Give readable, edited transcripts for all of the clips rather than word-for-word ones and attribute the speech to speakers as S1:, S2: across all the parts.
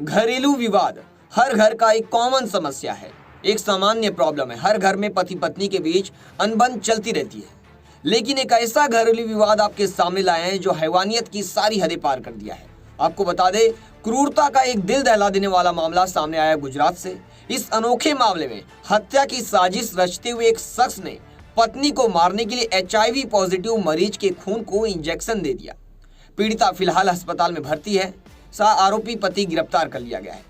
S1: घरेलू विवाद हर घर का एक कॉमन समस्या है, एक सामान्य प्रॉब्लम है। हर घर में पति पत्नी के बीच अनबन चलती रहती है। लेकिन एक ऐसा घरेलू विवाद आपके सामने लाए हैं जो हैवानियत की सारी हदें पार कर दिया है। आपको बता दें, क्रूरता का एक दिल दहला देने वाला मामला सामने आया गुजरात से। इस अनोखे मामले में हत्या की साजिश रचते हुए एक शख्स ने पत्नी को मारने के लिए HIV पॉजिटिव मरीज के खून को इंजेक्शन दे दिया। पीड़िता फिलहाल अस्पताल में भर्ती है। आरोपी पति गिरफ्तार कर लिया गया है।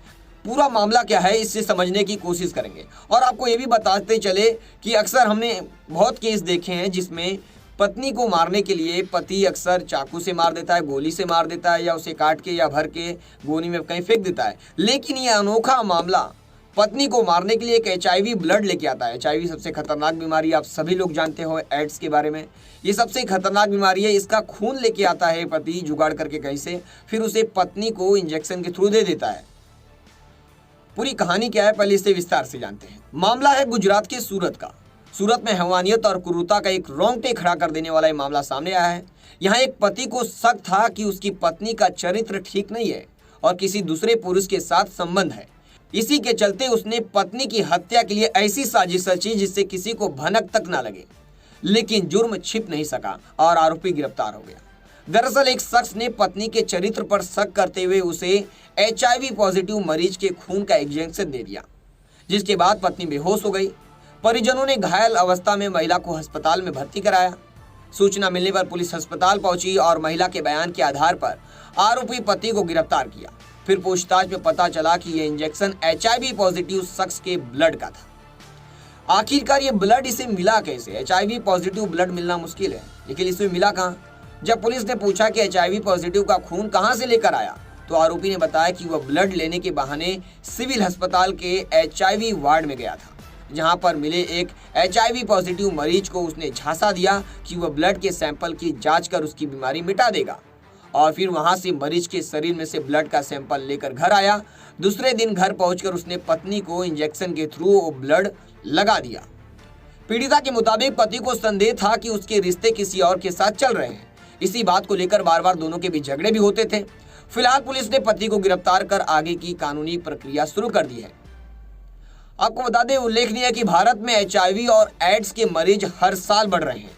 S1: पूरा मामला क्या है इससे समझने की कोशिश करेंगे और आपको ये भी बताते चले कि अक्सर हमने बहुत केस देखे हैं जिसमें पत्नी को मारने के लिए पति अक्सर चाकू से मार देता है, गोली से मार देता है या उसे काट के या भर के गोनी में कहीं फेंक देता है। लेकिन ये अनोखा मामला पत्नी को मारने के लिए एक HIV ब्लड लेके आता है। HIV सबसे खतरनाक बीमारी, आप सभी लोग जानते हो एड्स के बारे में। ये सबसे खतरनाक बीमारी है। इसका खून लेके आता है पति जुगाड़ करके कहीं से, फिर उसे पत्नी को इंजेक्शन के थ्रू दे देता है। पूरी कहानी क्या है पहले इससे विस्तार से जानते हैं। मामला है गुजरात के सूरत का। सूरत में हैवानियत और क्रूरता का एक रोंगटे खड़ा कर देने वाला ये मामला सामने आया है। यहाँ एक पति को शक था कि उसकी पत्नी का चरित्र ठीक नहीं है और किसी दूसरे पुरुष के साथ संबंध है। इसी के चलते उसने पत्नी की हत्या के लिए ऐसी साजिश रची जिससे किसी को भनक तक ना लगे। लेकिन जुर्म छिप नहीं सका और आरोपी गिरफ्तार हो गया। दरअसल एक शख्स ने पत्नी के चरित्र पर शक करते हुए उसे HIV पॉजिटिव मरीज के खून का इंजेक्शन दे दिया, जिसके बाद पत्नी बेहोश हो गई। परिजनों ने घायल अवस्था में महिला को अस्पताल में भर्ती कराया। सूचना मिलने पर पुलिस अस्पताल पहुंची और महिला के बयान के आधार पर आरोपी पति को गिरफ्तार किया। फिर पूछताछ में पता चला कि यह इंजेक्शन HIV पॉजिटिव शख्स के ब्लड का था। आखिरकार ये ब्लड इसे मिला कैसे? HIV पॉजिटिव ब्लड मिलना मुश्किल है, लेकिन इसे मिला कहाँ? जब पुलिस ने पूछा कि HIV पॉजिटिव का खून कहाँ से लेकर आया, तो आरोपी ने बताया कि वह ब्लड लेने के बहाने सिविल अस्पताल के HIV वार्ड में गया था, जहां पर मिले एक HIV पॉजिटिव मरीज को उसने झांसा दिया कि वह ब्लड के सैंपल की जांच कर उसकी बीमारी मिटा देगा। और फिर वहां से मरीज के शरीर में से ब्लड का सैंपल लेकर घर आया। दूसरे दिन घर पहुंचकर उसने पत्नी को इंजेक्शन के थ्रू वो ब्लड लगा दिया। पीड़िता के मुताबिक पति को संदेह था कि उसके रिश्ते किसी और के साथ चल रहे हैं। इसी बात को लेकर बार बार दोनों के बीच झगड़े भी होते थे। फिलहाल पुलिस ने पति को गिरफ्तार कर आगे की कानूनी प्रक्रिया शुरू कर दी है। आपको बता दें, उल्लेखनीय है कि भारत में HIV और एड्स के मरीज हर साल बढ़ रहे हैं।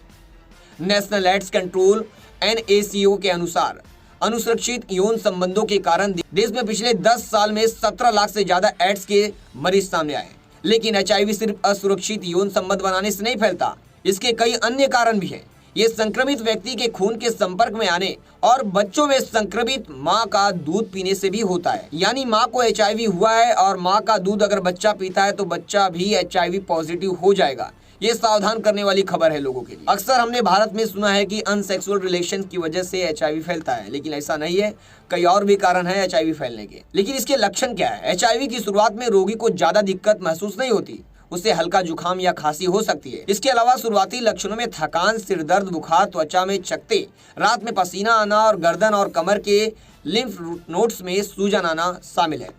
S1: नेशनल एड्स कंट्रोल NACO के अनुसार अनुसुरक्षित यौन संबंधों के कारण देश में पिछले 10 साल में 17 लाख से ज्यादा एड्स के मरीज सामने आए। लेकिन HIV सिर्फ असुरक्षित यौन संबंध बनाने से नहीं फैलता, इसके कई अन्य कारण भी हैं। ये संक्रमित व्यक्ति के खून के संपर्क में आने और बच्चों में संक्रमित मां का दूध पीने से भी होता है। यानी मां को HIV हुआ है और मां का दूध अगर बच्चा पीता है तो बच्चा भी HIV पॉजिटिव हो जाएगा। ये सावधान करने वाली खबर है लोगों के लिए। अक्सर हमने भारत में सुना है कि अनसेक्सुअल रिलेशन की वजह से HIV फैलता है, लेकिन ऐसा नहीं है। कई और भी कारण है HIV फैलने के। लेकिन इसके लक्षण क्या है? HIV की शुरुआत में रोगी को ज्यादा दिक्कत महसूस नहीं होती, उससे हल्का जुकाम या खांसी हो सकती है। इसके अलावा शुरुआती लक्षणों में थकान, सिर दर्द, बुखार, त्वचा में चकत्ते, रात में पसीना आना और गर्दन और कमर के लिम्फ नोड्स में सूजन आना शामिल है।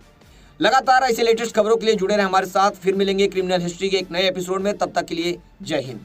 S1: लगातार ऐसे लेटेस्ट खबरों के लिए जुड़े रहे हमारे साथ। फिर मिलेंगे क्रिमिनल हिस्ट्री के एक नए एपिसोड में। तब तक के लिए जय हिंद।